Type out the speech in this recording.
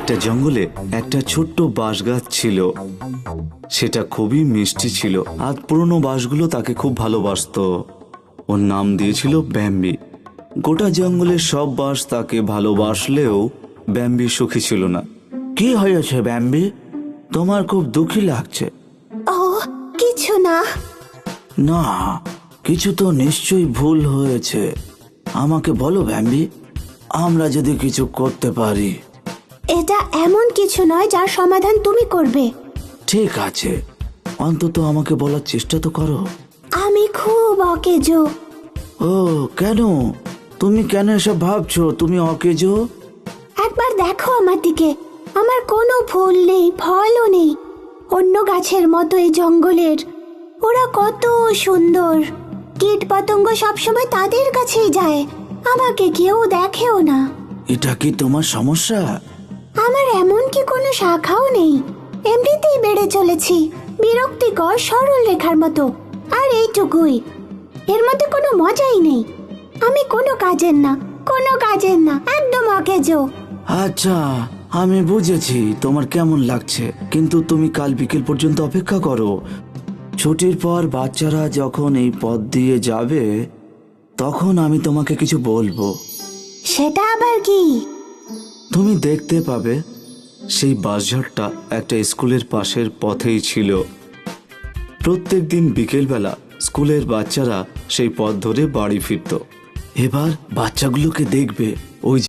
একটা জঙ্গলে একটা ছোট্ট বাঁশ গাছ ছিল। সেটা খুবই মিষ্টি ছিল আর পুরনো বাঁশগুলো তাকে খুব ভালোবাসতো। ওর নাম দিয়েছিল ব্যাম্বি। গোটা জঙ্গলের সব বাঁশ তাকে ভালোবাসলেও ব্যাম্বি সুখী ছিল না। কি হয়েছে ব্যাম্বি? তোমার খুব দুঃখী লাগছে। ও কিছু না। না, কিছু তো নিশ্চয়ই ভুল হয়েছে। আমাকে বলো ব্যাম্বি, আমরা যদি কিছু করতে পারি। এটা এমন কিছু নয় যার সমাধান তুমি করবে। ঠিক আছে, অন্তত আমাকে বলার চেষ্টা তো করো। আমি খুব অকেজো। ও কেন? তুমি কেন এসব ভাবছো? তুমি অকেজো? একবার দেখো আমার দিকে। আমার কোনো ফুল নেই, ফলও নেই। অন্য গাছের মতো এই জঙ্গলের ওরা কত সুন্দর। কীট পতঙ্গ সবসময় তাদের কাছেই যায়, আমাকে কেউ দেখেও না। এটা কি তোমার সমস্যা? আমার এমন কি কোনো শাখাও নেই, এমনিতেই বেড়ে চলেছি, বিরক্তিকর সরল রেখার মতো। আর এইটুকুই, এর মধ্যে কোনো মজাই নেই। আমি কোনো কাজের না, কোনো কাজের না, একদম অকেজো। আচ্ছা, আমি বুঝেছি তোমার কেমন লাগছে, কিন্তু তুমি কাল বিকেল পর্যন্ত অপেক্ষা করো। ছুটির পর বাচ্চারা যখন এই পথ দিয়ে যাবে তখন আমি তোমাকে কিছু বলবো। সেটা আবার কি? তুমি দেখতে পাবে সেই বাঁশঝাড়টা একটা স্কুলের পাশের পথেই ছিল। প্রত্যেকদিন বিকেলবেলা স্কুলের বাচ্চারা সেই পথ ধরে বাড়ি ফিরত। এবার বাচ্চাগুলোকে দেখবে ওই